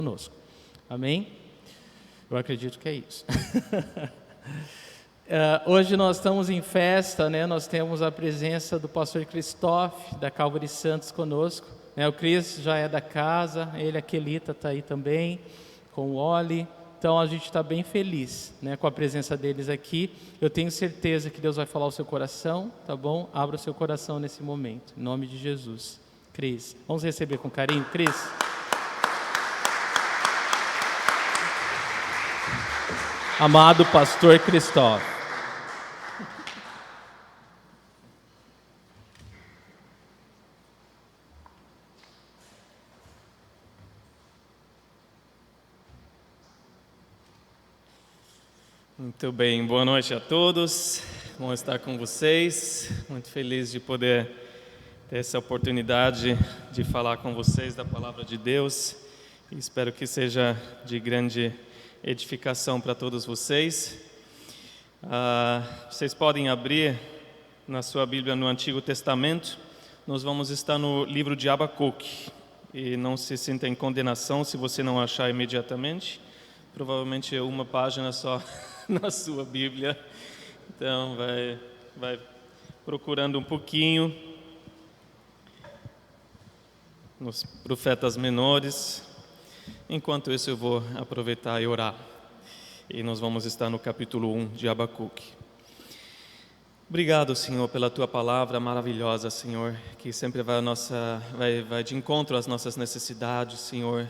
conosco. Amém? Eu acredito que é isso. Hoje nós estamos em festa, né? Nós temos a presença do pastor Cristóvão, da Calvary Santos, conosco. O Cris já é da casa, ele, a Kelita, está aí também, com o Oli. Então a gente está bem feliz, né, com a presença deles aqui. Eu tenho certeza que Deus vai falar ao seu coração, tá bom? Abra o seu coração nesse momento, em nome de Jesus. Cris, vamos receber com carinho, Cris? Amado pastor Cristóvão. Muito bem, boa noite a todos, bom estar com vocês, muito feliz de poder ter essa oportunidade de falar com vocês da Palavra de Deus e espero que seja de grande edificação para todos vocês. Vocês podem abrir na sua Bíblia no Antigo Testamento, nós vamos estar no livro de Abacuque e não se sinta em condenação se você não achar imediatamente, provavelmente é uma página só na sua Bíblia, então vai procurando um pouquinho nos profetas menores. Enquanto isso eu vou aproveitar e orar, e nós vamos estar no capítulo 1 de Abacuque. Obrigado, Senhor, pela Tua palavra maravilhosa, Senhor, que sempre vai de encontro às nossas necessidades, Senhor.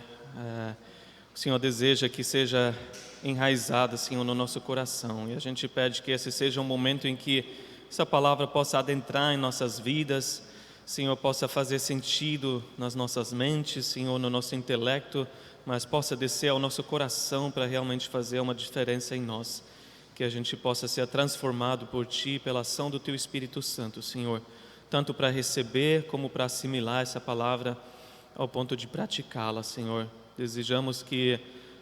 O Senhor deseja que seja enraizada, Senhor, no nosso coração. E a gente pede que esse seja um momento em que essa palavra possa adentrar em nossas vidas, Senhor, possa fazer sentido nas nossas mentes, Senhor, no nosso intelecto, mas possa descer ao nosso coração para realmente fazer uma diferença em nós. Que a gente possa ser transformado por Ti, pela ação do Teu Espírito Santo, Senhor, tanto para receber como para assimilar essa palavra ao ponto de praticá-la, Senhor. Desejamos que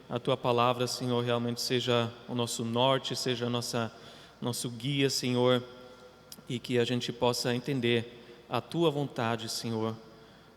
a Tua palavra, Senhor, realmente seja o nosso norte, seja nosso guia, Senhor, e que a gente possa entender a Tua vontade, Senhor,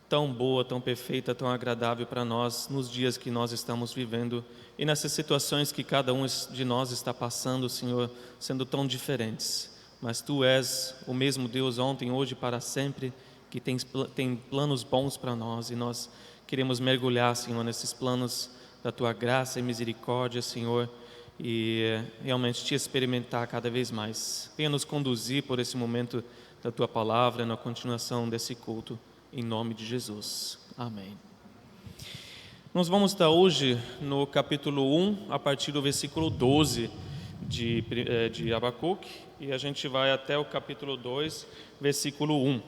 tão boa, tão perfeita, tão agradável para nós nos dias que nós estamos vivendo e nessas situações que cada um de nós está passando, Senhor, sendo tão diferentes. Mas Tu és o mesmo Deus ontem, hoje e para sempre, que tem planos bons para nós e nós queremos mergulhar, Senhor, nesses planos da Tua graça e misericórdia, Senhor, e realmente Te experimentar cada vez mais. Venha nos conduzir por esse momento da Tua palavra na continuação desse culto, em nome de Jesus. Amém. Nós vamos estar hoje no capítulo 1, a partir do versículo 12 de Abacuque, e a gente vai até o capítulo 2, versículo 1.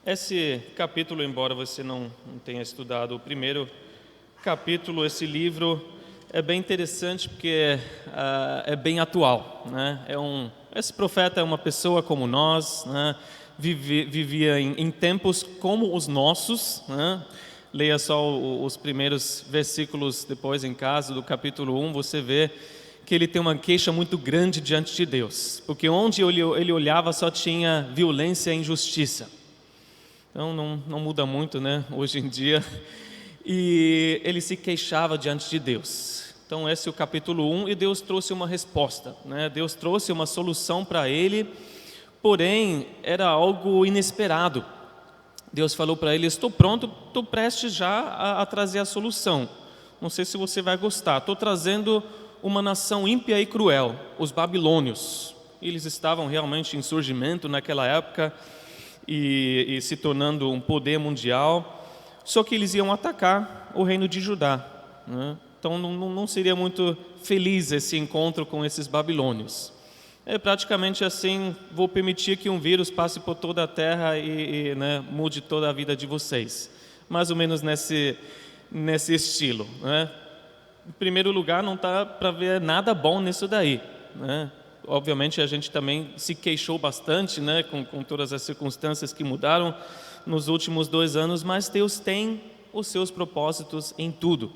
Esse capítulo, embora você não tenha estudado o primeiro capítulo, esse livro é bem interessante porque é bem atual, né? Esse profeta é uma pessoa como nós, né? Vivia em tempos como os nossos, né? Leia só os primeiros versículos depois em casa do capítulo 1, você vê que ele tem uma queixa muito grande diante de Deus, porque onde ele olhava só tinha violência e injustiça. Então não muda muito, né, hoje em dia. E ele se queixava diante de Deus. Então esse é o capítulo 1 e Deus trouxe uma resposta, né? Deus trouxe uma solução para ele, porém era algo inesperado. Deus falou para ele: estou pronto, estou prestes já a trazer a solução. Não sei se você vai gostar. Estou trazendo uma nação ímpia e cruel, os babilônios. Eles estavam realmente em surgimento naquela época e se tornando um poder mundial. Só que eles iam atacar o reino de Judá, né? Então não seria muito feliz esse encontro com esses babilônios. É praticamente assim: vou permitir que um vírus passe por toda a terra e mude toda a vida de vocês. Mais ou menos nesse estilo, né? Em primeiro lugar, não está para ver nada bom nisso daí, né? Obviamente a gente também se queixou bastante, né, com todas as circunstâncias que mudaram nos últimos 2 anos, mas Deus tem os seus propósitos em tudo.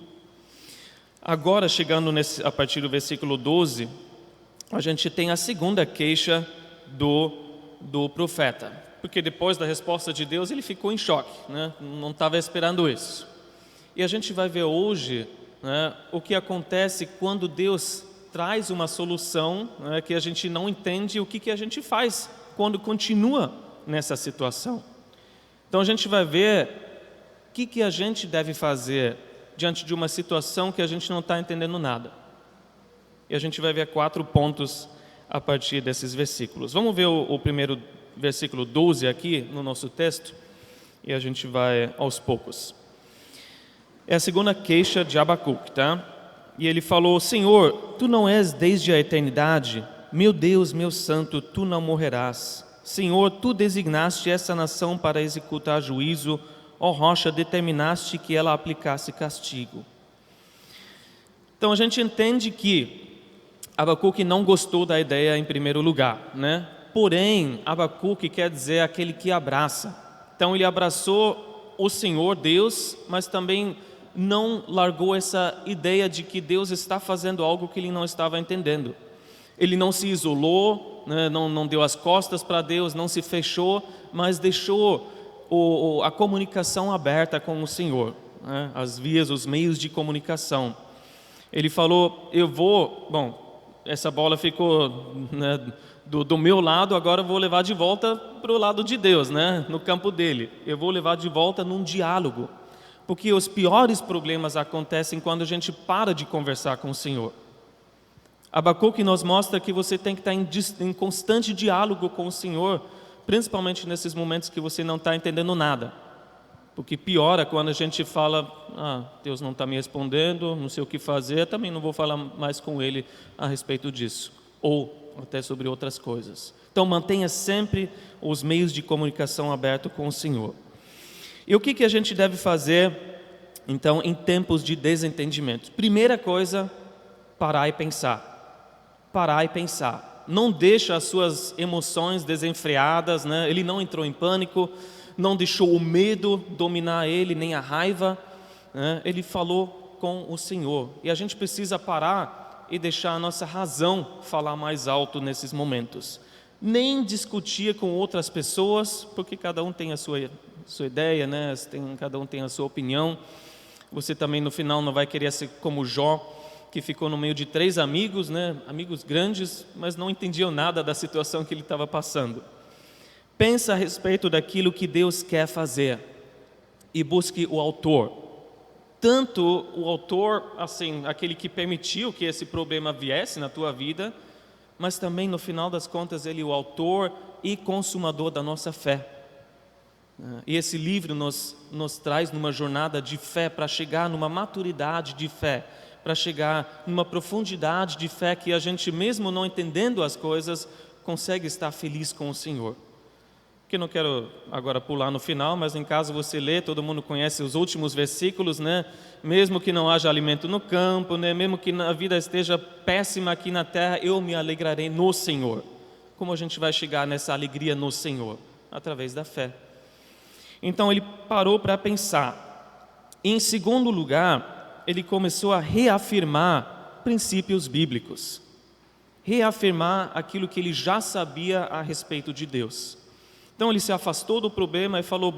Agora, chegando a partir do versículo 12, a gente tem a segunda queixa do profeta, porque depois da resposta de Deus ele ficou em choque, né? Não estava esperando isso. E a gente vai ver hoje, né, o que acontece quando Deus traz uma solução, né, que a gente não entende, o que a gente faz quando continua nessa situação. Então a gente vai ver o que a gente deve fazer diante de uma situação que a gente não está entendendo nada. E a gente vai ver 4 pontos a partir desses versículos. Vamos ver o primeiro versículo 12 aqui no nosso texto, e a gente vai aos poucos. É a segunda queixa de Abacuque, tá? E ele falou: Senhor, tu não és desde a eternidade, meu Deus, meu santo, tu não morrerás. Senhor, tu designaste essa nação para executar juízo, ó rocha, determinaste que ela aplicasse castigo. Então a gente entende que Abacuque não gostou da ideia em primeiro lugar, né? Porém, Abacuque quer dizer aquele que abraça. Então ele abraçou o Senhor Deus, mas também não largou essa ideia de que Deus está fazendo algo que ele não estava entendendo. Ele não se isolou, né? não deu as costas para Deus, não se fechou, mas deixou a comunicação aberta com o Senhor, né? As vias, os meios de comunicação. Ele falou: essa bola ficou, né, do meu lado, agora eu vou levar de volta para o lado de Deus, né, no campo dele. Eu vou levar de volta num diálogo, porque os piores problemas acontecem quando a gente para de conversar com o Senhor. Abacuque nos mostra que você tem que estar em constante diálogo com o Senhor, principalmente nesses momentos que você não está entendendo nada. Porque piora quando a gente fala: Deus não está me respondendo, não sei o que fazer, também não vou falar mais com Ele a respeito disso. Ou até sobre outras coisas. Então mantenha sempre os meios de comunicação abertos com o Senhor. E o que a gente deve fazer, então, em tempos de desentendimento? Primeira coisa, parar e pensar. Parar e pensar. Não deixa as suas emoções desenfreadas, né? Ele não entrou em pânico, não deixou o medo dominar ele, nem a raiva, né? Ele falou com o Senhor. E a gente precisa parar e deixar a nossa razão falar mais alto nesses momentos. Nem discutir com outras pessoas, porque cada um tem a sua ideia, né? Cada um tem a sua opinião. Você também no final não vai querer ser como Jó, que ficou no meio de 3 amigos, né? Amigos grandes, mas não entendiam nada da situação que ele estava passando. Pensa a respeito daquilo que Deus quer fazer e busque o autor. Tanto o autor, assim, aquele que permitiu que esse problema viesse na tua vida, mas também, no final das contas, ele é o autor e consumador da nossa fé. E esse livro nos traz numa jornada de fé para chegar numa maturidade de fé, para chegar numa profundidade de fé que a gente, mesmo não entendendo as coisas, consegue estar feliz com o Senhor. Que não quero agora pular no final, mas em caso você lê, todo mundo conhece os últimos versículos, né? Mesmo que não haja alimento no campo, né? Mesmo que a vida esteja péssima aqui na terra, eu me alegrarei no Senhor. Como a gente vai chegar nessa alegria no Senhor? Através da fé. Então ele parou para pensar. Em segundo lugar, ele começou a reafirmar princípios bíblicos. Reafirmar aquilo que ele já sabia a respeito de Deus. Então ele se afastou do problema e falou: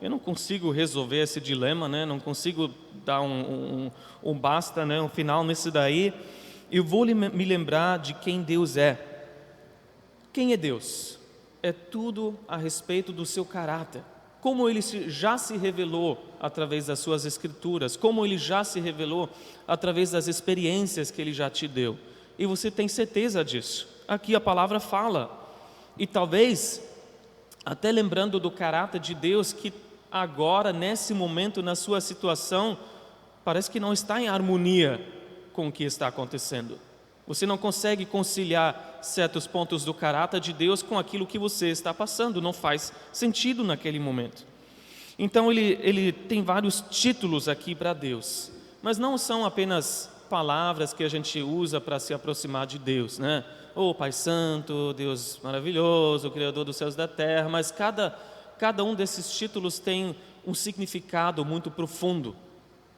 eu não consigo resolver esse dilema, né? Não consigo dar um basta, né? Um final nesse daí. Eu vou me lembrar de quem Deus é. Quem é Deus? É tudo a respeito do seu caráter. Como Ele já se revelou através das suas escrituras, como Ele já se revelou através das experiências que Ele já te deu. E você tem certeza disso. Aqui a palavra fala. E talvez até lembrando do caráter de Deus, que agora, nesse momento, na sua situação, parece que não está em harmonia com o que está acontecendo. Você não consegue conciliar certos pontos do caráter de Deus com aquilo que você está passando, não faz sentido naquele momento. Então ele tem vários títulos aqui para Deus, mas não são apenas palavras que a gente usa para se aproximar de Deus, né? Pai Santo, Deus maravilhoso, Criador dos céus e da terra, mas cada um desses títulos tem um significado muito profundo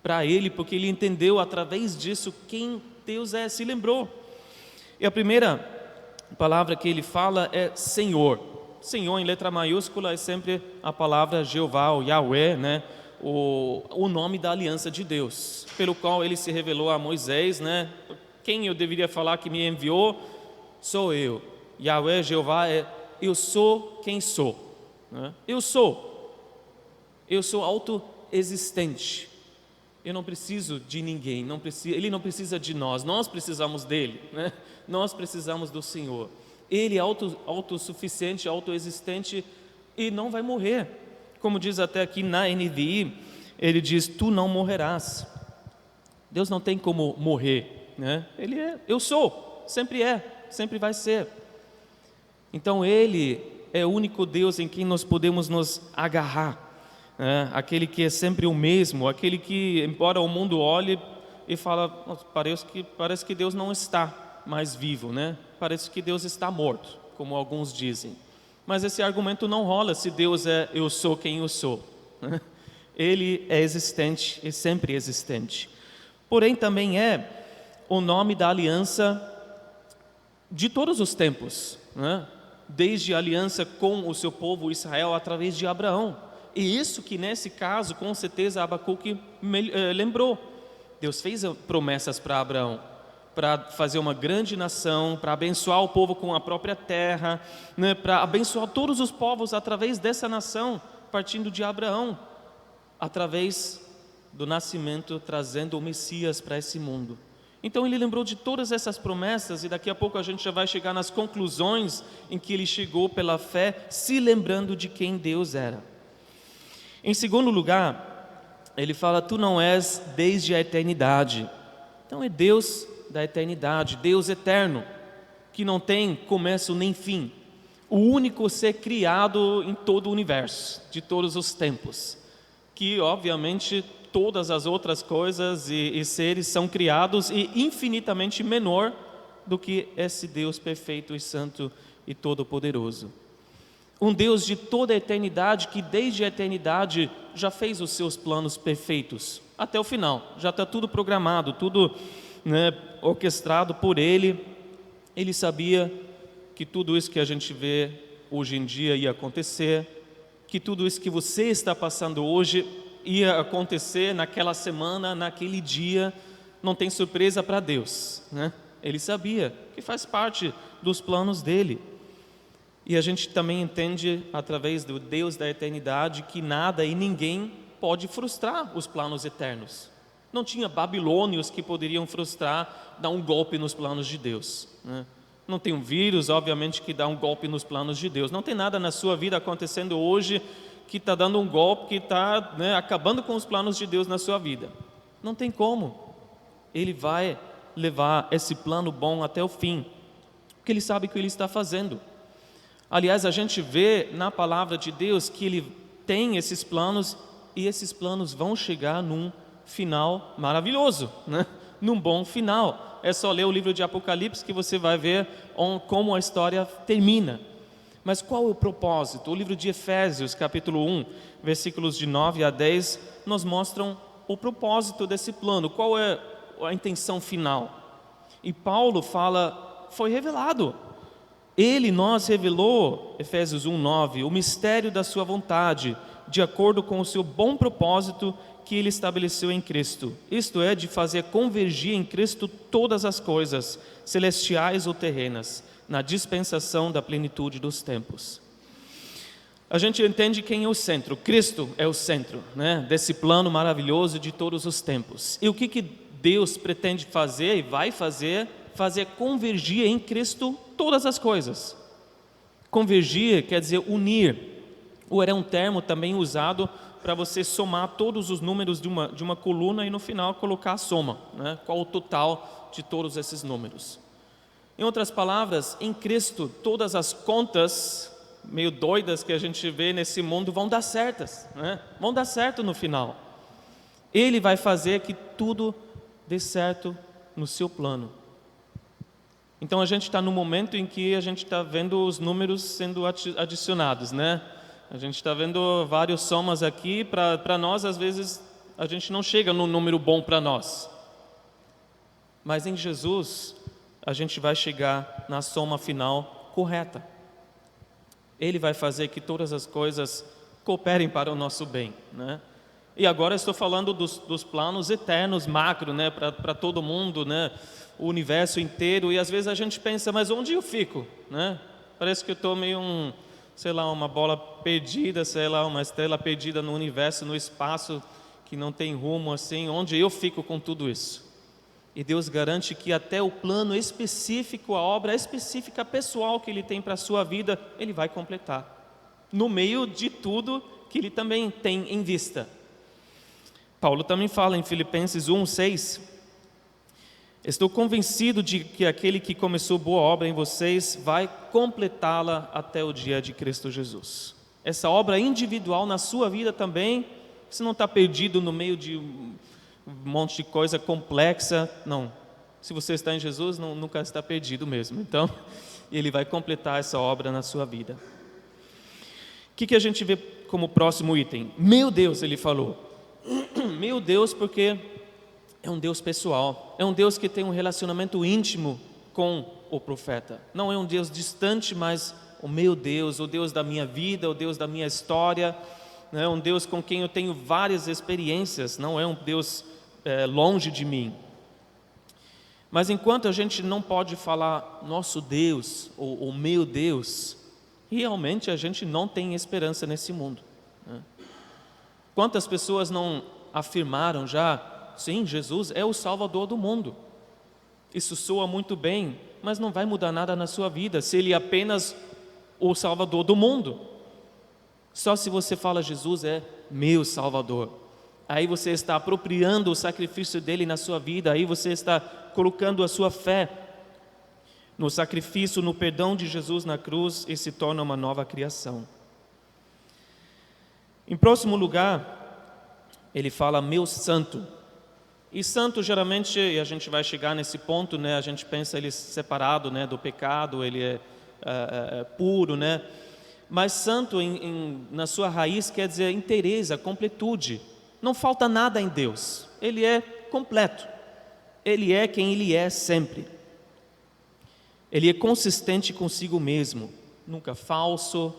para ele, porque ele entendeu através disso quem Deus é, se lembrou. E a primeira palavra que ele fala é Senhor. Senhor em letra maiúscula é sempre a palavra Jeová ou Yahweh, né? o nome da aliança de Deus, pelo qual ele se revelou a Moisés, né? Quem eu deveria falar que me enviou? Sou eu. Yahweh, Jeová, eu sou quem sou, né? Eu sou autoexistente. Eu não preciso de ninguém, ele não precisa de nós precisamos dele, né? Nós precisamos do Senhor. Ele é autossuficiente, autoexistente e não vai morrer. Como diz até aqui na NVI, ele diz: tu não morrerás. Deus não tem como morrer, né? Ele é, eu sou, sempre vai ser. Então ele é o único Deus em quem nós podemos nos agarrar, né? Aquele que é sempre o mesmo, aquele que, embora o mundo olhe e fala, parece que Deus não está mais vivo, né? Parece que Deus está morto, como alguns dizem. Mas esse argumento não rola se Deus é eu sou quem eu sou, né? Ele é existente e sempre existente. Porém também é o nome da aliança de todos os tempos, né? Desde a aliança com o seu povo Israel através de Abraão. E isso que nesse caso, com certeza, Abacuque lembrou. Deus fez promessas para Abraão, para fazer uma grande nação, para abençoar o povo com a própria terra, né? Para abençoar todos os povos através dessa nação, partindo de Abraão, através do nascimento, trazendo o Messias para esse mundo. Então ele lembrou de todas essas promessas e daqui a pouco a gente já vai chegar nas conclusões em que ele chegou pela fé, se lembrando de quem Deus era. Em segundo lugar, ele fala: tu não és desde a eternidade. Então é Deus da eternidade, Deus eterno, que não tem começo nem fim, o único ser criado em todo o universo, de todos os tempos, que obviamente todas as outras coisas e seres são criados e infinitamente menor do que esse Deus perfeito e santo e todo-poderoso. Um Deus de toda a eternidade, que desde a eternidade já fez os seus planos perfeitos, até o final, já está tudo programado, tudo, né, orquestrado por Ele. Ele sabia que tudo isso que a gente vê hoje em dia ia acontecer, que tudo isso que você está passando hoje ia acontecer naquela semana, naquele dia. Não tem surpresa para Deus, né? Ele sabia que faz parte dos planos dele. E a gente também entende, através do Deus da eternidade, que nada e ninguém pode frustrar os planos eternos. Não tinha babilônios que poderiam frustrar, dar um golpe nos planos de Deus, né? Não tem um vírus, obviamente, que dá um golpe nos planos de Deus. Não tem nada na sua vida acontecendo hoje que está dando um golpe, que está, né, acabando com os planos de Deus na sua vida. Não tem como. Ele vai levar esse plano bom até o fim, porque Ele sabe o que Ele está fazendo. Aliás, a gente vê na palavra de Deus que Ele tem esses planos e esses planos vão chegar num final maravilhoso, né? Num bom final. É só ler o livro de Apocalipse que você vai ver como a história termina. Mas qual é o propósito? O livro de Efésios, capítulo 1, versículos de 9 a 10, nos mostram o propósito desse plano. Qual é a intenção final? E Paulo fala, foi revelado. Ele nos revelou, Efésios 1, 9, o mistério da sua vontade, de acordo com o seu bom propósito que Ele estabeleceu em Cristo. Isto é, de fazer convergir em Cristo todas as coisas, celestiais ou terrenas, na dispensação da plenitude dos tempos. A gente entende quem é o centro. Cristo é o centro, né, desse plano maravilhoso de todos os tempos. E o que Deus pretende fazer e vai fazer? Fazer convergir em Cristo todas as coisas. Convergir quer dizer unir. Ou era um termo também usado para você somar todos os números de uma coluna e no final colocar a soma, né? Qual o total de todos esses números. Em outras palavras, em Cristo todas as contas meio doidas que a gente vê nesse mundo vão dar certas, né? Vão dar certo no final. Ele vai fazer que tudo dê certo no seu plano. Então a gente está no momento em que a gente está vendo os números sendo adicionados, né? A gente está vendo várias somas aqui. Para nós, às vezes, a gente não chega num número bom para nós. Mas em Jesus, a gente vai chegar na soma final correta. Ele vai fazer que todas as coisas cooperem para o nosso bem, né? E agora estou falando dos planos eternos, macro, né, para todo mundo, né, o universo inteiro. E às vezes a gente pensa, mas onde eu fico, né? Parece que eu estou meio uma bola perdida, uma estrela perdida no universo, no espaço, que não tem rumo assim. Onde eu fico com tudo isso? E Deus garante que até o plano específico, a obra específica pessoal que Ele tem para a sua vida, Ele vai completar, no meio de tudo que Ele também tem em vista. Paulo também fala em Filipenses 1:6, estou convencido de que aquele que começou boa obra em vocês vai completá-la até o dia de Cristo Jesus. Essa obra individual na sua vida também, você não está perdido no meio de um monte de coisa complexa, não. Se você está em Jesus, nunca está perdido mesmo. Então, Ele vai completar essa obra na sua vida. O que a gente vê como próximo item? Meu Deus, ele falou. Meu Deus, porque é um Deus pessoal. É um Deus que tem um relacionamento íntimo com o profeta. Não é um Deus distante, mas o meu Deus, o Deus da minha vida, o Deus da minha história. É um Deus com quem eu tenho várias experiências. Não é um Deus longe de mim. Mas enquanto a gente não pode falar nosso Deus ou meu Deus, realmente a gente não tem esperança nesse mundo, né? Quantas pessoas não afirmaram já, sim, Jesus é o Salvador do mundo. Isso soa muito bem, mas não vai mudar nada na sua vida se Ele é apenas o Salvador do mundo. Só se você fala Jesus é meu Salvador, aí você está apropriando o sacrifício dele na sua vida, aí você está colocando a sua fé no sacrifício, no perdão de Jesus na cruz e se torna uma nova criação. Em próximo lugar, ele fala meu santo. E santo geralmente, e a gente vai chegar nesse ponto, né, a gente pensa ele separado, né, do pecado, ele é puro, né? Mas santo na sua raiz quer dizer inteireza, completude. Não falta nada em Deus, Ele é completo, Ele é quem Ele é sempre. Ele é consistente consigo mesmo, nunca falso,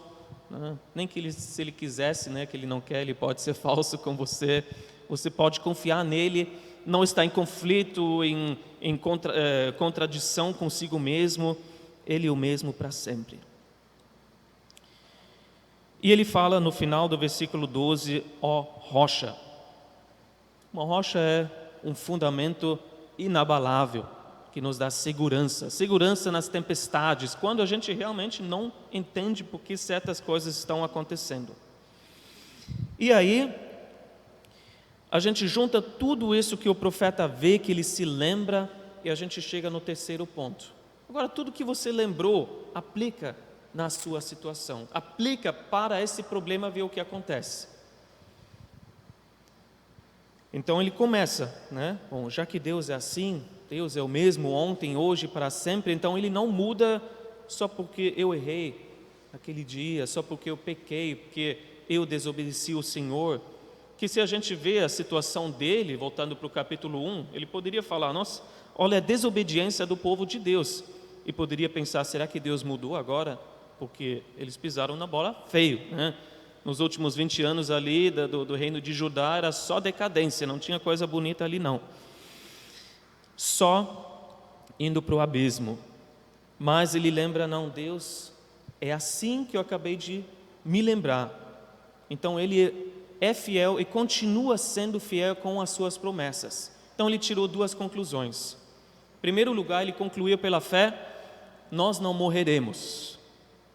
né? Nem que se Ele quisesse, né, que Ele não quer, Ele pode ser falso com você. Você pode confiar nele, não está em conflito, em contradição consigo mesmo, Ele é o mesmo para sempre. E ele fala no final do versículo 12, ó rocha. Uma rocha é um fundamento inabalável, que nos dá segurança. Segurança nas tempestades, quando a gente realmente não entende por que certas coisas estão acontecendo. E aí, a gente junta tudo isso que o profeta vê, que ele se lembra, e a gente chega no terceiro ponto. Agora, tudo que você lembrou, aplica na sua situação. Aplica para esse problema, ver o que acontece. Então ele começa, né? Bom, já que Deus é assim, Deus é o mesmo ontem, hoje, para sempre, então Ele não muda só porque eu errei aquele dia, só porque eu pequei, porque eu desobedeci o Senhor. Que se a gente vê a situação dele, voltando para o capítulo 1, ele poderia falar, nossa, olha a desobediência do povo de Deus. E poderia pensar, será que Deus mudou agora? Porque eles pisaram na bola feio, né? Nos últimos 20 anos ali do reino de Judá era só decadência, não tinha coisa bonita ali não. Só indo para o abismo. Mas ele lembra, não, Deus é assim que eu acabei de me lembrar. Então ele é fiel e continua sendo fiel com as suas promessas. Então ele tirou duas conclusões. Em primeiro lugar, ele concluiu pela fé, nós não morreremos.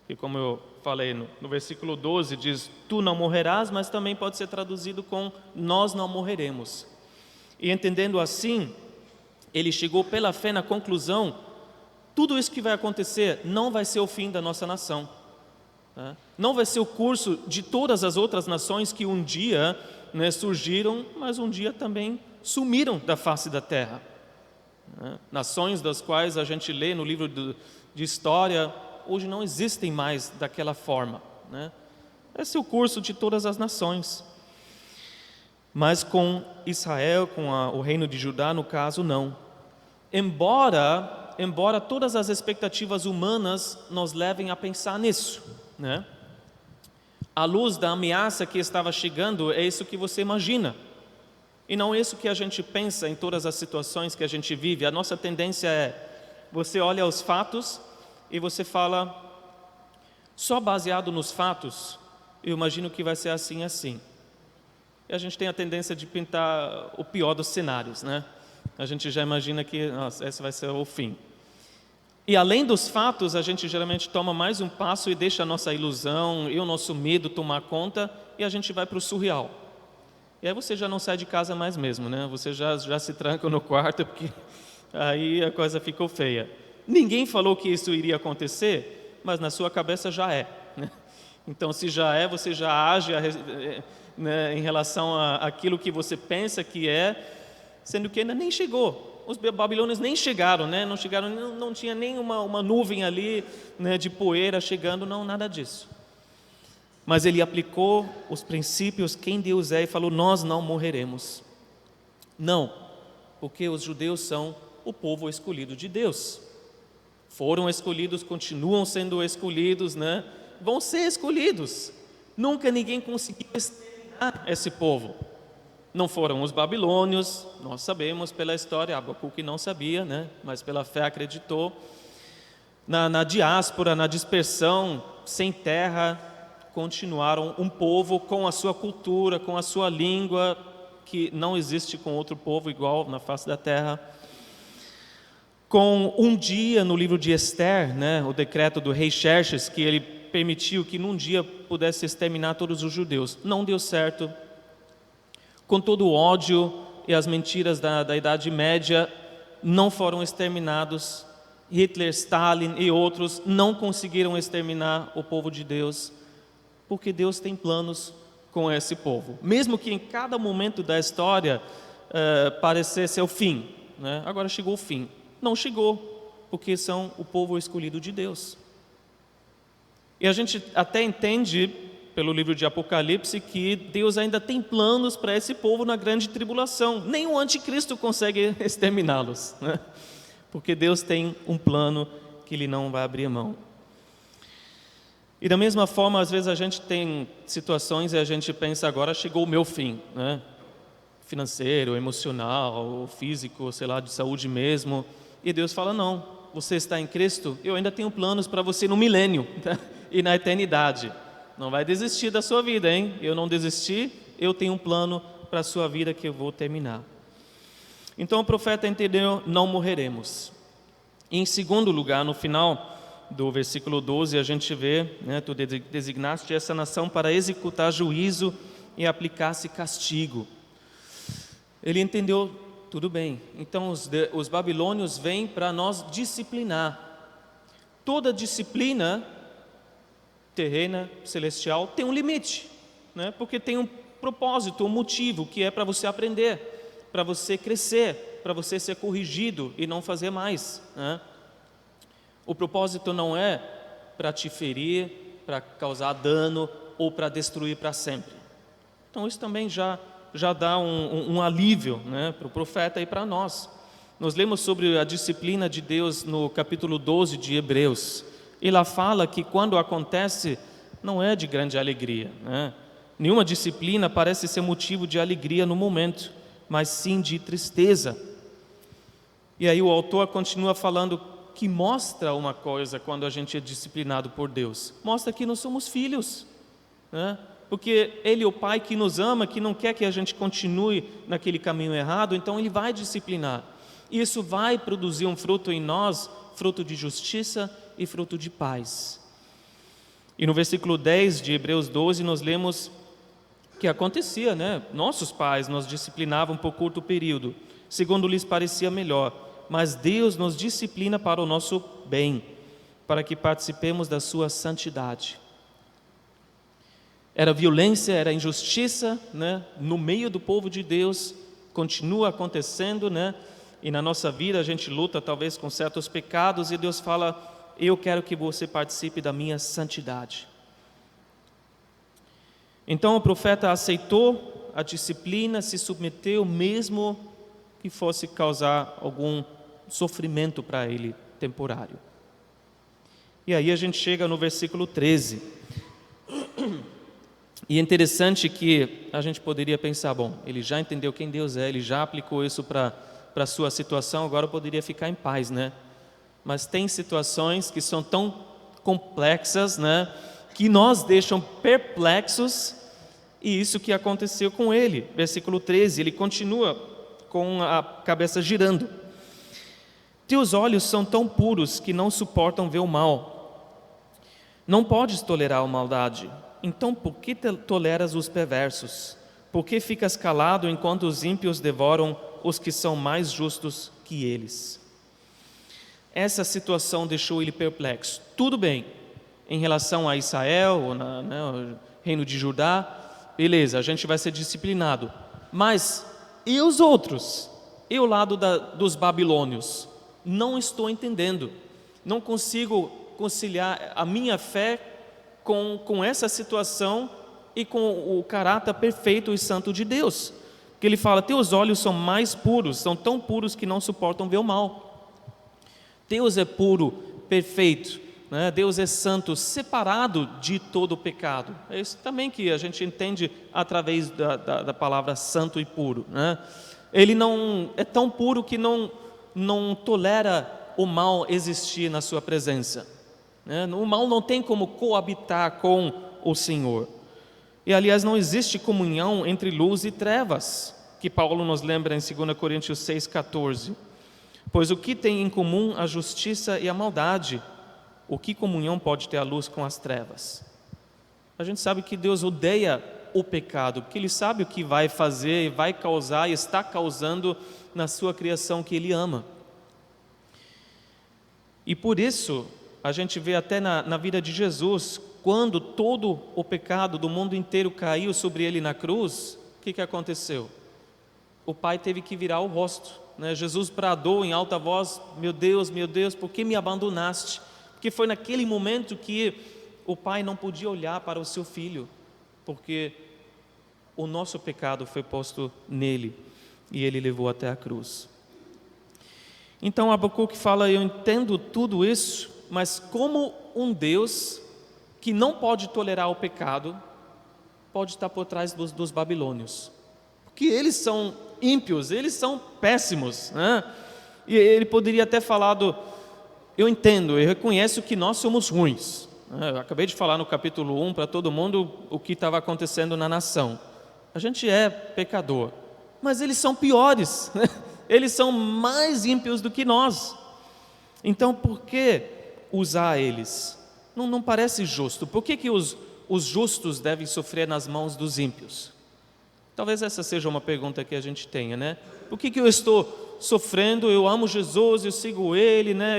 E como eu falei no versículo 12, diz, tu não morrerás, mas também pode ser traduzido com, nós não morreremos. E entendendo assim, ele chegou pela fé na conclusão, tudo isso que vai acontecer não vai ser o fim da nossa nação, né? Não vai ser o curso de todas as outras nações que um dia, né, surgiram, mas um dia também sumiram da face da terra, né? Nações das quais a gente lê no livro de história, hoje não existem mais daquela forma, né? Esse é o curso de todas as nações. Mas com Israel, com o reino de Judá, no caso, não. Embora todas as expectativas humanas nos levem a pensar nisso, né? à luz da ameaça que estava chegando, é isso que você imagina. E não é isso que a gente pensa em todas as situações que a gente vive. A nossa tendência é, você olha os fatos e você fala, só baseado nos fatos, eu imagino que vai ser assim, assim. E a gente tem a tendência de pintar o pior dos cenários, né? A gente já imagina que, nossa, esse vai ser o fim. E além dos fatos, a gente geralmente toma mais um passo e deixa a nossa ilusão e o nosso medo tomar conta e a gente vai para o surreal. E aí você já não sai de casa mais mesmo, né? Você já se tranca no quarto porque aí a coisa ficou feia. Ninguém falou que isso iria acontecer, mas na sua cabeça já é, né? Então, se já é, você já age né, em relação àquilo que você pensa que é, sendo que ainda nem chegou. Os babilônios nem chegaram, né? Não chegaram, não tinha nem uma nuvem ali, né, de poeira chegando, não, nada disso. Mas ele aplicou os princípios, quem Deus é, e falou, nós não morreremos. Não, porque os judeus são o povo escolhido de Deus. Foram escolhidos, continuam sendo escolhidos, né? Vão ser escolhidos. Nunca ninguém conseguiu exterminar esse povo. Não foram os babilônios, nós sabemos pela história, Abacuque não sabia, né? Mas pela fé acreditou. Na diáspora, na dispersão, sem terra, continuaram um povo com a sua cultura, com a sua língua, que não existe com outro povo igual na face da terra. Com um dia no livro de Esther, né, o decreto do rei Xerxes, que ele permitiu que num dia pudesse exterminar todos os judeus. Não deu certo. Com todo o ódio e as mentiras da Idade Média, não foram exterminados. Hitler, Stalin e outros não conseguiram exterminar o povo de Deus, porque Deus tem planos com esse povo. Mesmo que em cada momento da história parecesse o fim, né? Agora chegou o fim. Não chegou, porque são o povo escolhido de Deus. E a gente até entende, pelo livro de Apocalipse, que Deus ainda tem planos para esse povo na grande tribulação. Nem o anticristo consegue exterminá-los, né? Porque Deus tem um plano que Ele não vai abrir mão. E da mesma forma, às vezes a gente tem situações e a gente pensa, agora chegou o meu fim, né? Financeiro, emocional, físico, sei lá, de saúde mesmo. E Deus fala, não, você está em Cristo, eu ainda tenho planos para você no milênio, tá? E na eternidade. Não vai desistir da sua vida, hein? Eu não desisti, eu tenho um plano para a sua vida que eu vou terminar. Então o profeta entendeu, não morreremos. E em segundo lugar, no final do versículo 12, a gente vê, né, tu designaste essa nação para executar juízo e aplicar-se castigo. Ele entendeu, tudo bem, então os babilônios vêm para nós disciplinar. Toda disciplina terrena, celestial, tem um limite, né? Porque tem um propósito, um motivo, que é para você aprender, para você crescer, para você ser corrigido e não fazer mais, né? O propósito não é para te ferir, para causar dano ou para destruir para sempre. Então isso também já dá um alívio, né, para o profeta e para nós. Nós lemos sobre a disciplina de Deus no capítulo 12 de Hebreus. E lá fala que quando acontece, não é de grande alegria, né? Nenhuma disciplina parece ser motivo de alegria no momento, mas sim de tristeza. E aí o autor continua falando que mostra uma coisa quando a gente é disciplinado por Deus. Mostra que nós somos filhos, né? Porque Ele é o Pai que nos ama, que não quer que a gente continue naquele caminho errado, então Ele vai disciplinar. E isso vai produzir um fruto em nós, fruto de justiça e fruto de paz. E no versículo 10 de Hebreus 12 nós lemos que acontecia, né? Nossos pais nos disciplinavam por curto período, segundo lhes parecia melhor, mas Deus nos disciplina para o nosso bem, para que participemos da sua santidade. Era violência, era injustiça, né? No meio do povo de Deus, continua acontecendo, né? E na nossa vida a gente luta talvez com certos pecados e Deus fala, eu quero que você participe da minha santidade. Então o profeta aceitou a disciplina, se submeteu mesmo que fosse causar algum sofrimento para ele temporário. E aí a gente chega no versículo 13. E é interessante que a gente poderia pensar, bom, ele já entendeu quem Deus é, ele já aplicou isso para a sua situação, agora eu poderia ficar em paz, né? Mas tem situações que são tão complexas, né, que nos deixam perplexos, e isso que aconteceu com ele. Versículo 13, ele continua com a cabeça girando. Teus olhos são tão puros que não suportam ver o mal. Não podes tolerar a maldade. Então por que toleras os perversos? Por que ficas calado enquanto os ímpios devoram os que são mais justos que eles? Essa situação deixou ele perplexo. Tudo bem, em relação a Israel, o reino de Judá, beleza, a gente vai ser disciplinado. Mas e os outros? E o lado dos babilônios? Não estou entendendo. Não consigo conciliar a minha fé com essa situação e com o caráter perfeito e santo de Deus. Porque ele fala, teus olhos são mais puros, são tão puros que não suportam ver o mal. Deus é puro, perfeito, né? Deus é santo, separado de todo o pecado. É isso também que a gente entende através da palavra santo e puro, né? Ele não é tão puro que não tolera o mal existir na sua presença, né? O mal não tem como coabitar com o Senhor. E aliás, não existe comunhão entre luz e trevas, que Paulo nos lembra em 2 Coríntios 6,14. Pois o que tem em comum a justiça e a maldade? O que comunhão pode ter a luz com as trevas? A gente sabe que Deus odeia o pecado, porque Ele sabe o que vai fazer e vai causar e está causando na sua criação que Ele ama. E por isso, a gente vê até na vida de Jesus, quando todo o pecado do mundo inteiro caiu sobre Ele na cruz, o que aconteceu? O Pai teve que virar o rosto, né? Jesus bradou em alta voz, meu Deus, por que me abandonaste? Porque foi naquele momento que o Pai não podia olhar para o seu Filho, porque o nosso pecado foi posto nele, e ele levou até a cruz. Então Abacuque fala, eu entendo tudo isso, mas como um Deus que não pode tolerar o pecado, pode estar por trás dos babilônios? Porque eles são ímpios, eles são péssimos, né? E ele poderia até falado, eu entendo, eu reconheço que nós somos ruins. Eu acabei de falar no capítulo 1 para todo mundo o que estava acontecendo na nação. A gente é pecador, mas eles são piores, né? Eles são mais ímpios do que nós. Então por que usar eles? Não parece justo. Por que os justos devem sofrer nas mãos dos ímpios? Talvez essa seja uma pergunta que a gente tenha, né? Por que eu estou sofrendo? Eu amo Jesus, eu sigo Ele, né?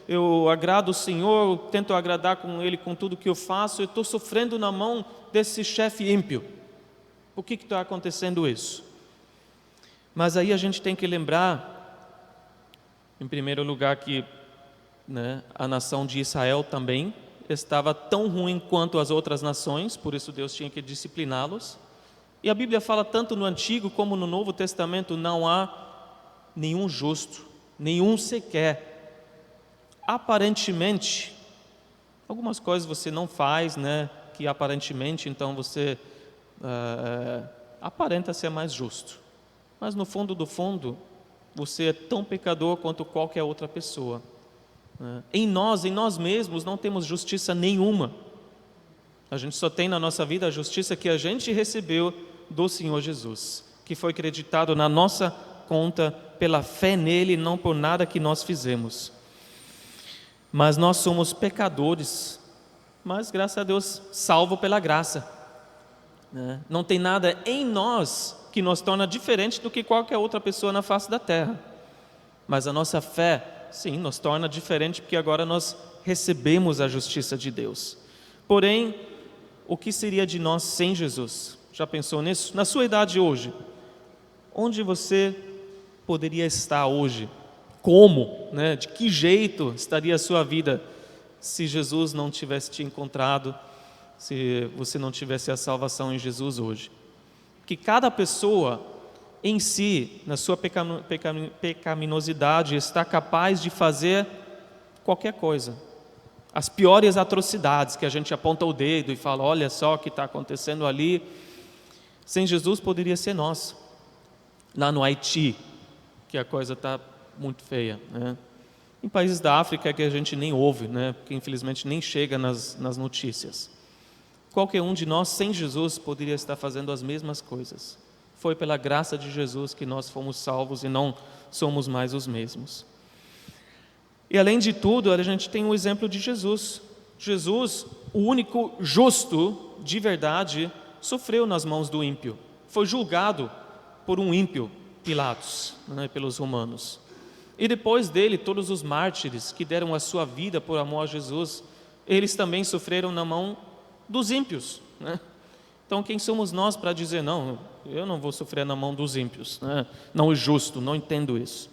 Eu agrado o Senhor, eu tento agradar com Ele com tudo que eu faço. Eu estou sofrendo na mão desse chefe ímpio. Por que está acontecendo isso? Mas aí a gente tem que lembrar, em primeiro lugar, que, né, a nação de Israel também estava tão ruim quanto as outras nações, por isso Deus tinha que discipliná-los. E a Bíblia fala tanto no Antigo como no Novo Testamento, não há nenhum justo, nenhum sequer. Aparentemente, algumas coisas você não faz, né, que aparentemente então você aparenta ser mais justo. Mas no fundo do fundo, você é tão pecador quanto qualquer outra pessoa. Em nós mesmos não temos justiça nenhuma. A gente só tem na nossa vida a justiça que a gente recebeu do Senhor Jesus, que foi creditado na nossa conta pela fé nele, não por nada que nós fizemos. Mas nós somos pecadores, mas graças a Deus, salvo pela graça. Não tem nada em nós que nos torna diferente do que qualquer outra pessoa na face da terra. Mas a nossa fé, sim, nos torna diferente porque agora nós recebemos a justiça de Deus. Porém, o que seria de nós sem Jesus? Já pensou nisso? Na sua idade hoje, onde você poderia estar hoje? Como? Né? De que jeito estaria a sua vida se Jesus não tivesse te encontrado, se você não tivesse a salvação em Jesus hoje? Que cada pessoa em si, na sua pecaminosidade, está capaz de fazer qualquer coisa. as piores atrocidades que a gente aponta o dedo e fala, olha só o que está acontecendo ali. Sem Jesus poderia ser nós, lá no Haiti, que a coisa está muito feia, né? Em países da África que a gente nem ouve, né? Porque infelizmente nem chega nas notícias. Qualquer um de nós sem Jesus poderia estar fazendo as mesmas coisas. Foi pela graça de Jesus que nós fomos salvos e não somos mais os mesmos. E além de tudo, a gente tem o exemplo de Jesus. Jesus, o único justo de verdade, sofreu nas mãos do ímpio. Foi julgado por um ímpio, Pilatos, né, pelos romanos. E depois dele, todos os mártires que deram a sua vida por amor a Jesus, eles também sofreram na mão dos ímpios, né? Então quem somos nós para dizer, não, eu não vou sofrer na mão dos ímpios, né? Não é justo, não entendo isso.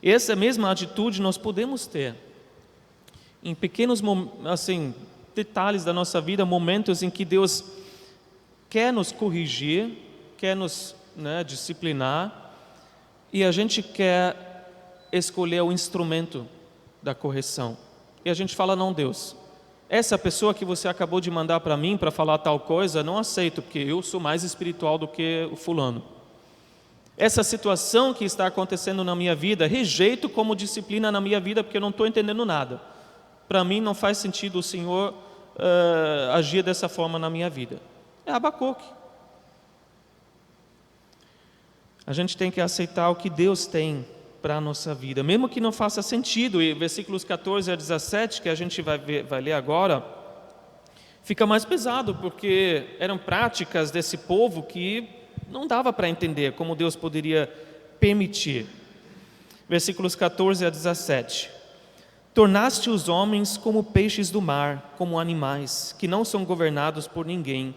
E essa mesma atitude nós podemos ter em pequenos assim, detalhes da nossa vida, momentos em que Deus quer nos corrigir, quer nos, né, disciplinar, e a gente quer escolher o instrumento da correção. E a gente fala, não, Deus, essa pessoa que você acabou de mandar para mim para falar tal coisa, não aceito, porque eu sou mais espiritual do que o fulano. Essa situação que está acontecendo na minha vida, rejeito como disciplina na minha vida, porque eu não estou entendendo nada. Para mim não faz sentido o Senhor agir dessa forma na minha vida. É Abacuque. A gente tem que aceitar o que Deus tem para a nossa vida, mesmo que não faça sentido. E versículos 14 a 17, que a gente vai ler agora, fica mais pesado, porque eram práticas desse povo que não dava para entender como Deus poderia permitir. Versículos 14 a 17. Tornaste os homens como peixes do mar, como animais, que não são governados por ninguém.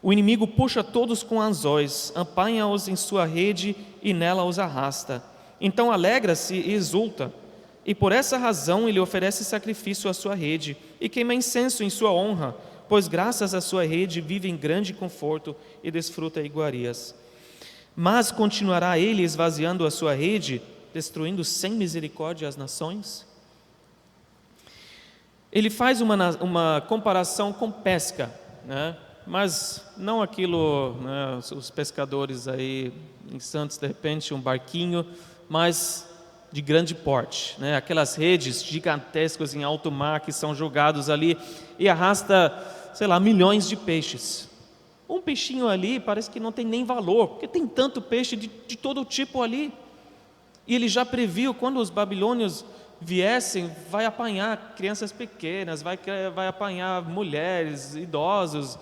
O inimigo puxa todos com anzóis, apanha-os em sua rede e nela os arrasta. Então alegra-se e exulta, e por essa razão ele oferece sacrifício à sua rede, e queima incenso em sua honra, pois graças à sua rede vive em grande conforto e desfruta iguarias. Mas continuará ele esvaziando a sua rede, destruindo sem misericórdia as nações? Ele faz uma comparação com pesca, né? Mas não aquilo, né, os pescadores aí em Santos, de repente um barquinho, mas de grande porte, né? Aquelas redes gigantescas em alto mar que são jogados ali e arrasta, sei lá, milhões de peixes. Um peixinho ali parece que não tem nem valor, porque tem tanto peixe de todo tipo ali. E ele já previu, quando os babilônios viessem, vai apanhar crianças pequenas, vai apanhar mulheres, idosos,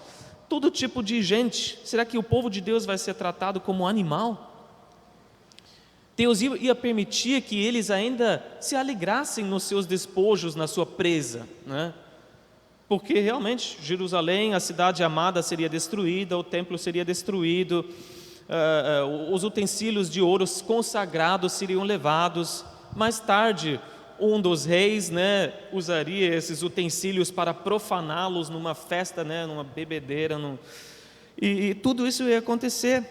todo tipo de gente. Será que o povo de Deus vai ser tratado como animal? Deus ia permitir que eles ainda se alegrassem nos seus despojos, na sua presa, né? Porque realmente Jerusalém, a cidade amada, seria destruída, o templo seria destruído, os utensílios de ouro consagrados seriam levados. Mais tarde, um dos reis, né, usaria esses utensílios para profaná-los numa festa, né, numa bebedeira, e tudo isso ia acontecer.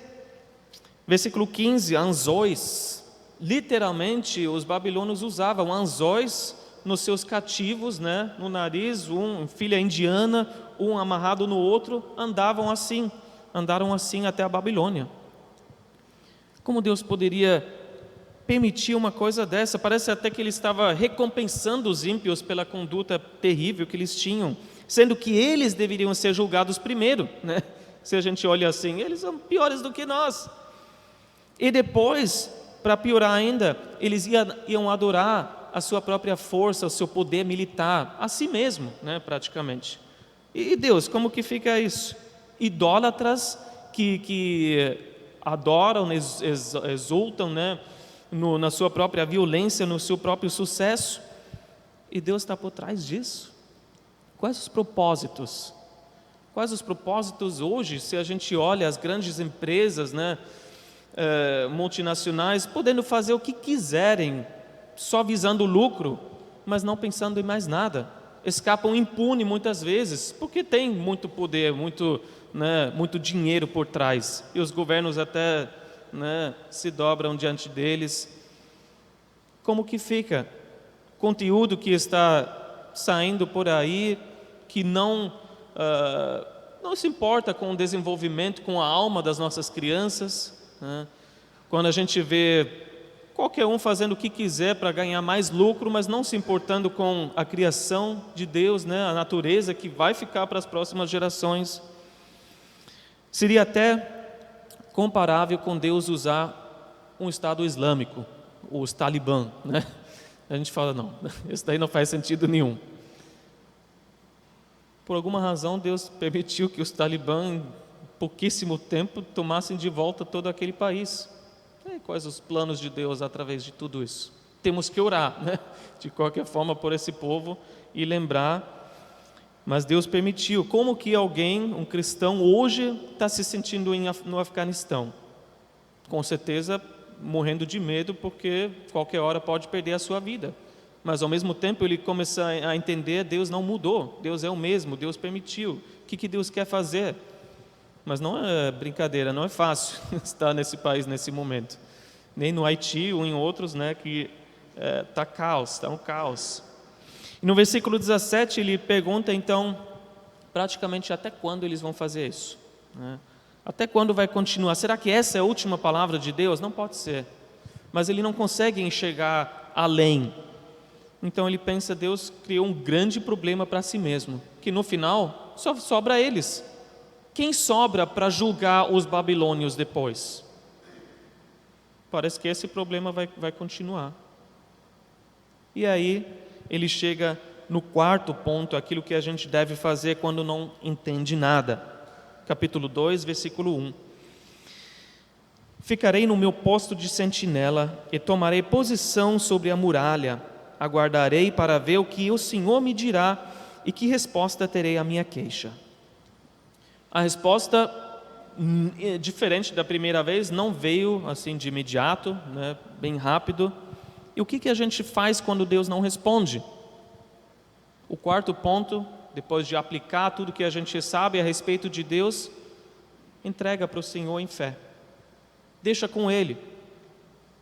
Versículo 15, anzóis. Literalmente, os babilônios usavam anzóis nos seus cativos, né, no nariz, filha indiana, um amarrado no outro, andaram assim até a Babilônia. Como Deus poderia permitir uma coisa dessa? Parece até que ele estava recompensando os ímpios pela conduta terrível que eles tinham, sendo que eles deveriam ser julgados primeiro, né? Se a gente olha assim, eles são piores do que nós. E depois, para piorar ainda, eles iam adorar a sua própria força, o seu poder militar, a si mesmo, né, praticamente. E Deus, como que fica isso? Idólatras que adoram, exultam, né, na sua própria violência, no seu próprio sucesso. E Deus está por trás disso. Quais os propósitos? Quais os propósitos hoje, se a gente olha as grandes empresas, né, multinacionais, podendo fazer o que quiserem, só visando o lucro, mas não pensando em mais nada. Escapam impune muitas vezes, porque tem muito poder, muito dinheiro por trás, e os governos até, né, se dobram diante deles. Como que fica? Conteúdo que está saindo por aí, que não se importa com o desenvolvimento, com a alma das nossas crianças, né? Quando a gente vê qualquer um fazendo o que quiser para ganhar mais lucro, mas não se importando com a criação de Deus, né? A natureza que vai ficar para as próximas gerações. Seria até comparável com Deus usar um Estado Islâmico, os Talibã, né? A gente fala, não, isso daí não faz sentido nenhum. Por alguma razão, Deus permitiu que os Talibã, em pouquíssimo tempo, tomassem de volta todo aquele país. E quais os planos de Deus através de tudo isso? Temos que orar, né? De qualquer forma, por esse povo e lembrar, mas Deus permitiu. Como que alguém, um cristão, hoje está se sentindo no Afeganistão? Com certeza, morrendo de medo, porque qualquer hora pode perder a sua vida. Mas ao mesmo tempo ele começa a entender, Deus não mudou, Deus é o mesmo, Deus permitiu. O que Deus quer fazer? Mas não é brincadeira, não é fácil estar nesse país nesse momento. Nem no Haiti ou em outros, né, que está um caos. E no versículo 17 ele pergunta então, praticamente até quando eles vão fazer isso, né? Até quando vai continuar? Será que essa é a última palavra de Deus? Não pode ser. Mas ele não consegue enxergar além. Então ele pensa, Deus criou um grande problema para si mesmo, que no final só sobra eles. Quem sobra para julgar os babilônios depois? Parece que esse problema vai continuar. E aí ele chega no quarto ponto, aquilo que a gente deve fazer quando não entende nada. Capítulo 2, versículo 1. Ficarei no meu posto de sentinela e tomarei posição sobre a muralha. Aguardarei para ver o que o Senhor me dirá e que resposta terei à minha queixa. A resposta, diferente da primeira vez, não veio assim de imediato, né, bem rápido. E o que a gente faz quando Deus não responde? O quarto ponto, depois de aplicar tudo que a gente sabe a respeito de Deus, entrega para o Senhor em fé. Deixa com Ele,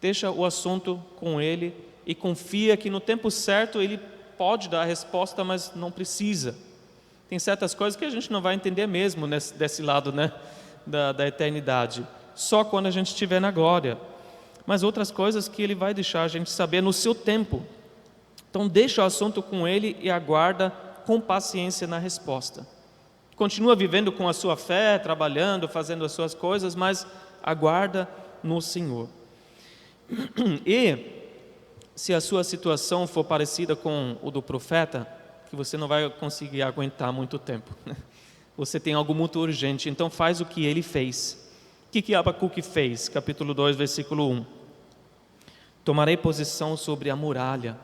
deixa o assunto com Ele e confia que no tempo certo Ele pode dar a resposta, mas não precisa. Tem certas coisas que a gente não vai entender mesmo desse lado, né, da eternidade, só quando a gente estiver na glória. Mas outras coisas que Ele vai deixar a gente saber no seu tempo. Então deixa o assunto com Ele e aguarda com paciência na resposta. Continua vivendo com a sua fé, trabalhando, fazendo as suas coisas, mas aguarda no Senhor. E se a sua situação for parecida com o do profeta, que você não vai conseguir aguentar muito tempo. Você tem algo muito urgente, então faz o que ele fez. O que Abacuque fez? Capítulo 2, versículo 1. Tomarei posição sobre a muralha.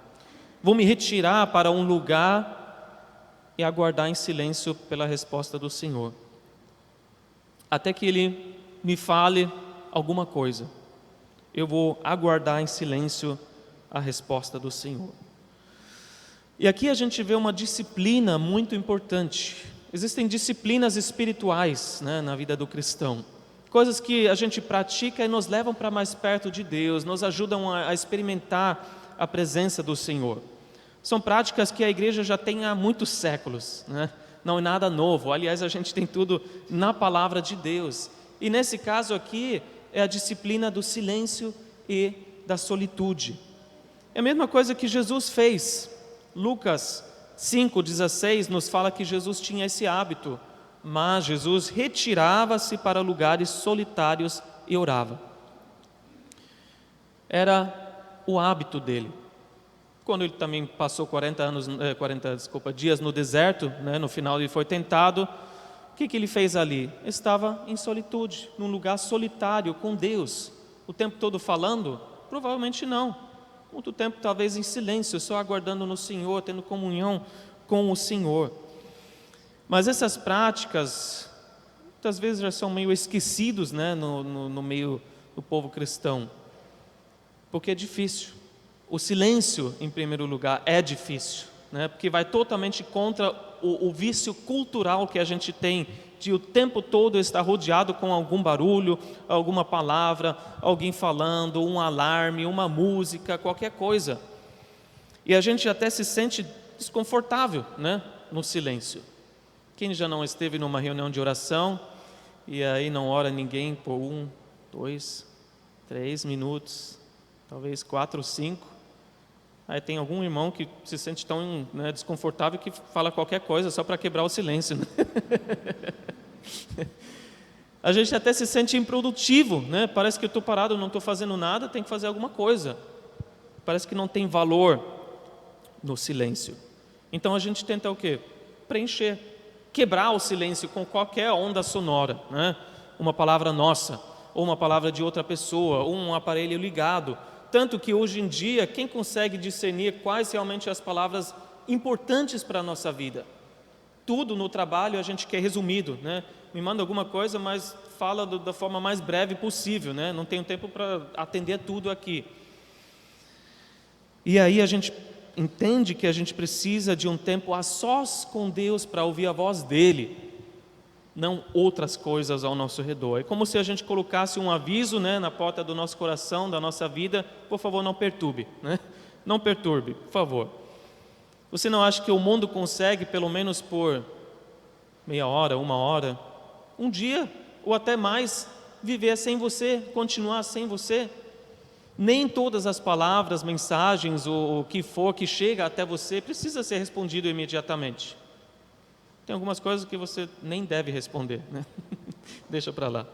Vou me retirar para um lugar e aguardar em silêncio pela resposta do Senhor. Até que Ele me fale alguma coisa. Eu vou aguardar em silêncio a resposta do Senhor. E aqui a gente vê uma disciplina muito importante. Existem disciplinas espirituais, né, na vida do cristão. Coisas que a gente pratica e nos levam para mais perto de Deus, nos ajudam a experimentar a presença do Senhor. São práticas que a igreja já tem há muitos séculos, né? Não é nada novo. Aliás, a gente tem tudo na palavra de Deus. E nesse caso aqui é a disciplina do silêncio e da solitude. É a mesma coisa que Jesus fez. Lucas 5,16 nos fala que Jesus tinha esse hábito, mas Jesus retirava-se para lugares solitários e orava. Era o hábito dele. Quando ele também passou 40 dias no deserto, né, no final ele foi tentado, o que ele fez ali? Estava em solitude, num lugar solitário com Deus. O tempo todo falando? Provavelmente não. Muito tempo talvez em silêncio, só aguardando no Senhor, tendo comunhão com o Senhor. Mas essas práticas, muitas vezes já são meio esquecidos, né, no meio do povo cristão, porque é difícil. O silêncio, em primeiro lugar, é difícil, né, porque vai totalmente contra o vício cultural que a gente tem, de o tempo todo estar rodeado com algum barulho, alguma palavra, alguém falando, um alarme, uma música, qualquer coisa. E a gente até se sente desconfortável, né, no silêncio. Quem já não esteve numa reunião de oração e aí não ora ninguém por 1, 2, 3 minutos, talvez 4 ou 5, aí tem algum irmão que se sente tão, né, desconfortável que fala qualquer coisa só para quebrar o silêncio, né? A gente até se sente improdutivo, né? Parece que eu estou parado, não estou fazendo nada, tenho que fazer alguma coisa. Parece que não tem valor no silêncio. Então a gente tenta o quê? Preencher, quebrar o silêncio com qualquer onda sonora, né? Uma palavra nossa, ou uma palavra de outra pessoa, ou um aparelho ligado. Tanto que hoje em dia, quem consegue discernir quais realmente as palavras importantes para a nossa vida? Tudo no trabalho a gente quer resumido, né? Me manda alguma coisa, mas fala da forma mais breve possível, né? Não tenho tempo para atender tudo aqui. E aí a gente entende que a gente precisa de um tempo a sós com Deus para ouvir a voz dele, não outras coisas ao nosso redor. É como se a gente colocasse um aviso, né, na porta do nosso coração, da nossa vida: por favor, não perturbe, né? Não perturbe, por favor. Você não acha que o mundo consegue, pelo menos por meia hora, 1 hora, um dia ou até mais, viver sem você, continuar sem você? Nem todas as palavras, mensagens ou o que for que chega até você precisa ser respondido imediatamente. Tem algumas coisas que você nem deve responder, né? Deixa para lá.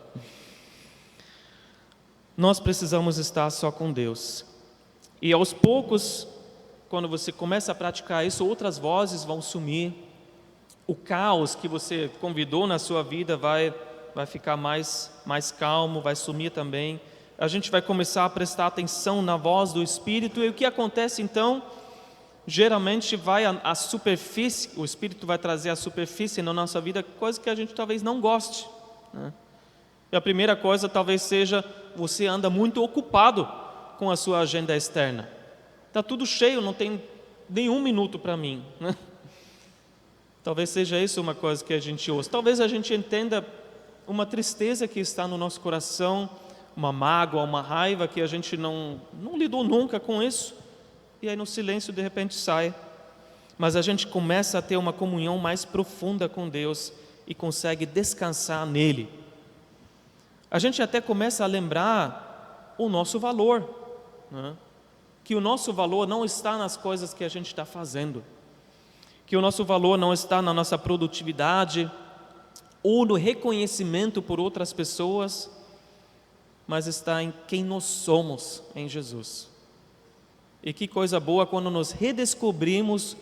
Nós precisamos estar só com Deus. E aos poucos, quando você começa a praticar isso, outras vozes vão sumir. O caos que você convidou na sua vida vai ficar mais calmo, vai sumir também. A gente vai começar a prestar atenção na voz do Espírito. E o que acontece então? Geralmente vai à superfície, o Espírito vai trazer à superfície na nossa vida coisa que a gente talvez não goste, né? E a primeira coisa talvez seja: você anda muito ocupado com a sua agenda externa. Está tudo cheio, não tem nenhum minuto para mim, né? Talvez seja isso uma coisa que a gente ouça. Talvez a gente entenda uma tristeza que está no nosso coração, uma mágoa, uma raiva que a gente não lidou nunca com isso. E aí no silêncio de repente sai. Mas a gente começa a ter uma comunhão mais profunda com Deus e consegue descansar nele. A gente até começa a lembrar o nosso valor, né? Que o nosso valor não está nas coisas que a gente está fazendo, que o nosso valor não está na nossa produtividade ou no reconhecimento por outras pessoas, mas está em quem nós somos em Jesus. E que coisa boa quando nós redescobrimos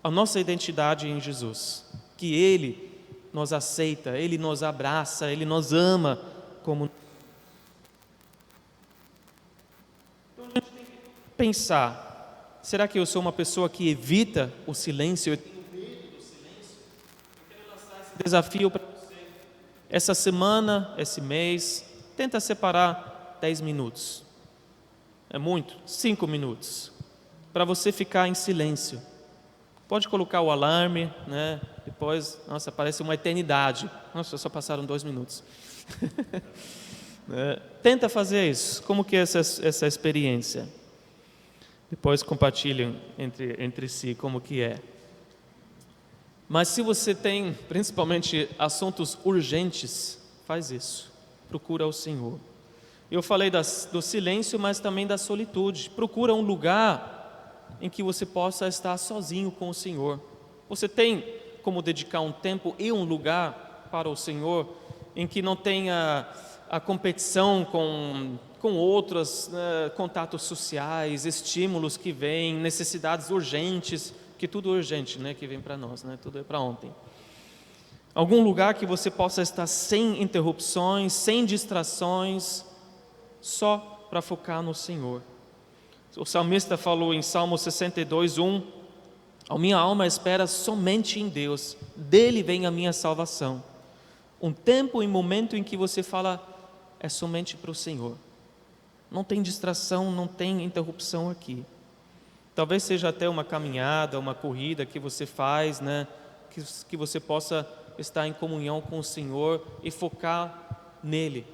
a nossa identidade em Jesus, que Ele nos aceita, Ele nos abraça, Ele nos ama como... Então a gente tem que pensar: será que eu sou uma pessoa que evita o silêncio? Eu tenho medo do silêncio? Eu quero lançar esse desafio para você. Essa semana, esse mês, tenta separar 10 minutos. É muito? 5 minutos. Para você ficar em silêncio. Pode colocar o alarme, né? Depois, nossa, parece uma eternidade. Nossa, só passaram 2 minutos. Tenta fazer isso. Como que é essa experiência? Depois compartilhem entre si como que é. Mas se você tem, principalmente, assuntos urgentes, faz isso. Procura o Senhor. Eu falei do silêncio, mas também da solitude. Procura um lugar em que você possa estar sozinho com o Senhor. Você tem como dedicar um tempo e um lugar para o Senhor, em que não tenha a competição com outros, contatos sociais, estímulos que vêm, necessidades urgentes, que tudo é urgente, né, que vem para nós, né, tudo é para ontem. Algum lugar que você possa estar sem interrupções, sem distrações, só para focar no Senhor. O salmista falou em Salmo 62:1: a minha alma espera somente em Deus, dele vem a minha salvação. Um tempo e momento em que você fala é somente para o Senhor. Não tem distração, não tem interrupção aqui. Talvez seja até uma caminhada, uma corrida que você faz, né? Que você possa estar em comunhão com o Senhor e focar nele.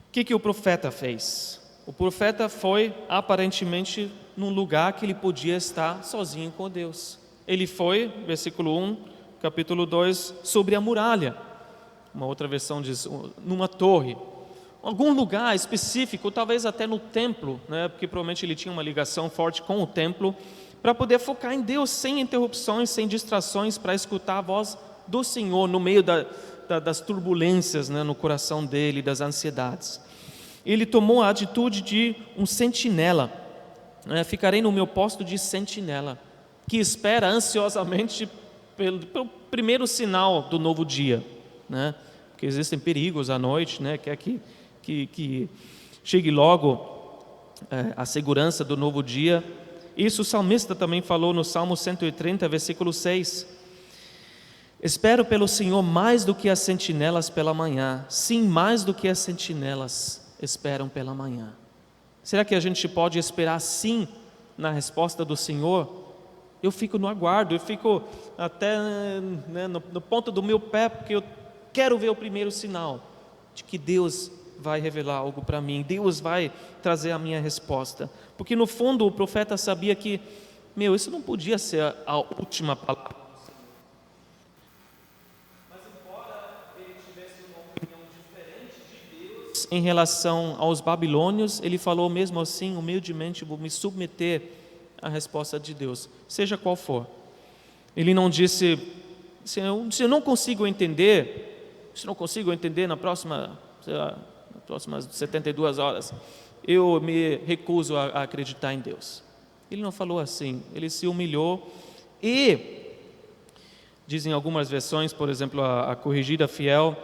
O que o profeta fez? O profeta foi aparentemente num lugar que ele podia estar sozinho com Deus. Ele foi, versículo 1, capítulo 2, sobre a muralha. Uma outra versão diz, numa torre. Algum lugar específico, talvez até no templo, né? Porque provavelmente ele tinha uma ligação forte com o templo, para poder focar em Deus, sem interrupções, sem distrações, para escutar a voz do Senhor no meio das turbulências, né? No coração dele, das ansiedades. Ele tomou a atitude de um sentinela. Ficarei no meu posto de sentinela, que espera ansiosamente pelo primeiro sinal do novo dia, né? Porque existem perigos à noite, né? Quer que chegue logo a segurança do novo dia. Isso o salmista também falou no Salmo 130, versículo 6. Espero pelo Senhor mais do que as sentinelas pela manhã. Sim, mais do que as sentinelas esperam pela manhã. Será que a gente pode esperar sim na resposta do Senhor? Eu fico no aguardo, eu fico até, né, no ponto do meu pé, porque eu quero ver o primeiro sinal de que Deus vai revelar algo para mim, Deus vai trazer a minha resposta. Porque no fundo o profeta sabia que, isso não podia ser a última palavra. Mas embora ele tivesse uma opinião diferente de Deus em relação aos babilônios, ele falou mesmo assim, humildemente, vou me submeter à resposta de Deus, seja qual for. Ele não disse, se eu não consigo entender, nas próximas 72 horas, eu me recuso a acreditar em Deus. Ele não falou assim, ele se humilhou e, dizem algumas versões, por exemplo, a corrigida fiel,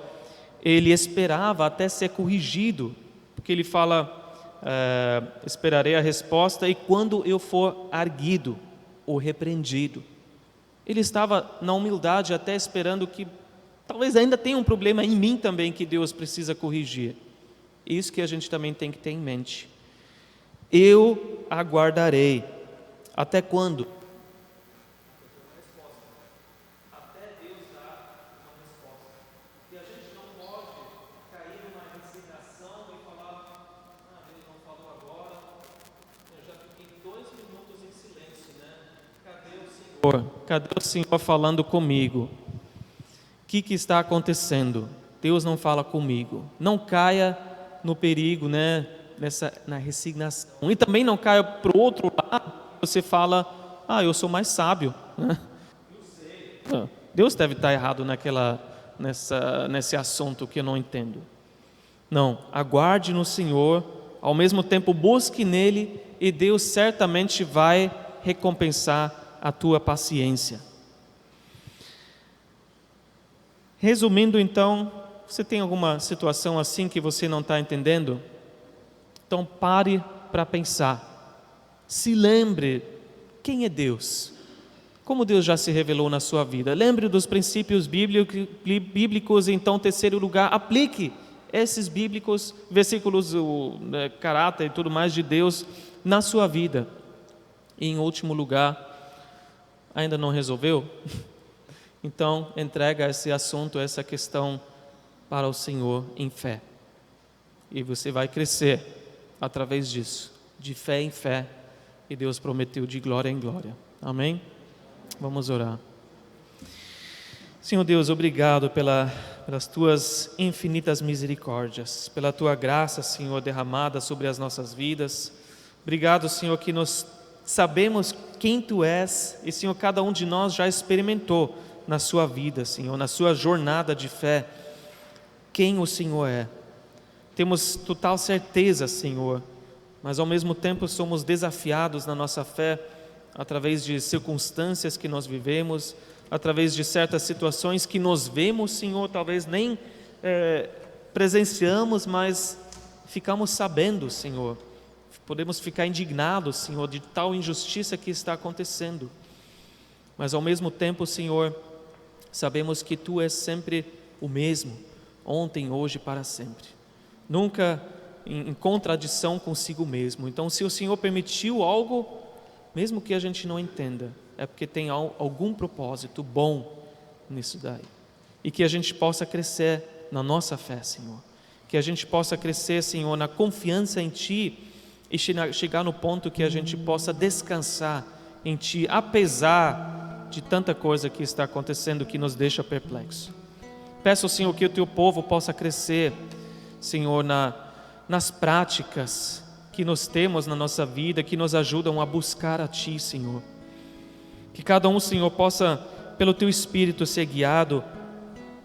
ele esperava até ser corrigido, porque ele fala, esperarei a resposta e quando eu for arguido ou repreendido. Ele estava na humildade até esperando que talvez ainda tenha um problema em mim também que Deus precisa corrigir. Isso que a gente também tem que ter em mente. Eu aguardarei. Até quando? Até Deus dar uma resposta. E a gente não pode cair numa resignação e falar, Deus não falou agora, eu já fiquei 2 minutos em silêncio, né? Cadê o Senhor? Cadê o Senhor falando comigo? O que está acontecendo? Deus não fala comigo. Não caia no perigo, né? Na resignação. E também não caia para o outro lado, você fala, eu sou mais sábio, né? Deus deve estar errado nesse assunto que eu não entendo. Não, aguarde no Senhor, ao mesmo tempo busque nele e Deus certamente vai recompensar a tua paciência. Resumindo então, você tem alguma situação assim que você não está entendendo? Então pare para pensar. Se lembre quem é Deus. Como Deus já se revelou na sua vida. Lembre dos princípios bíblicos. Então, terceiro lugar, aplique esses bíblicos, versículos, caráter e tudo mais de Deus na sua vida. E em último lugar, ainda não resolveu? Então, entrega esse assunto, essa questão para o Senhor em fé. E você vai crescer através disso, de fé em fé. E Deus prometeu de glória em glória. Amém? Vamos orar. Senhor Deus, obrigado pelas tuas infinitas misericórdias, pela tua graça, Senhor, derramada sobre as nossas vidas. Obrigado, Senhor, que nós sabemos quem tu és e, Senhor, cada um de nós já experimentou na sua vida, Senhor, na sua jornada de fé, quem o Senhor é. Temos total certeza, Senhor, mas ao mesmo tempo somos desafiados na nossa fé através de circunstâncias que nós vivemos, através de certas situações que nós vemos, Senhor, talvez nem presenciamos, mas ficamos sabendo, Senhor. Podemos ficar indignados, Senhor, de tal injustiça que está acontecendo. Mas ao mesmo tempo, Senhor, sabemos que Tu és sempre o mesmo, ontem, hoje e para sempre. Nunca em contradição consigo mesmo. Então, se o Senhor permitiu algo, mesmo que a gente não entenda, é porque tem algum propósito bom nisso daí. E que a gente possa crescer na nossa fé, Senhor. Que a gente possa crescer, Senhor, na confiança em Ti, e chegar no ponto que a gente possa descansar em Ti, apesar de tanta coisa que está acontecendo que nos deixa perplexo. Peço, Senhor, que o Teu povo possa crescer, Senhor, nas práticas que nós temos na nossa vida, que nos ajudam a buscar a Ti, Senhor. Que cada um, Senhor, possa, pelo Teu Espírito, ser guiado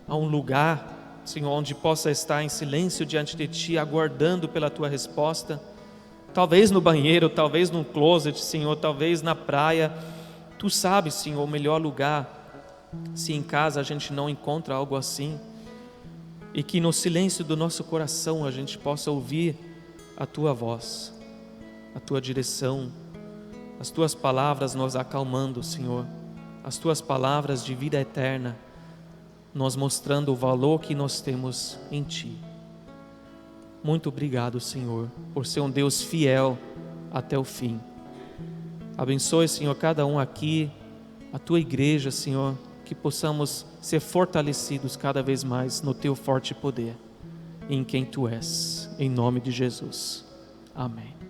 a um lugar, Senhor, onde possa estar em silêncio diante de Ti, aguardando pela Tua resposta. Talvez no banheiro, talvez num closet, Senhor, talvez na praia. Tu sabes, Senhor, o melhor lugar. Se em casa a gente não encontra algo assim, e que no silêncio do nosso coração a gente possa ouvir a Tua voz, a Tua direção, as Tuas palavras nos acalmando, Senhor, as Tuas palavras de vida eterna, nos mostrando o valor que nós temos em Ti. Muito obrigado, Senhor, por ser um Deus fiel até o fim. Abençoe, Senhor, cada um aqui, a Tua igreja, Senhor, que possamos ser fortalecidos cada vez mais no Teu forte poder, em quem Tu és, em nome de Jesus. Amém.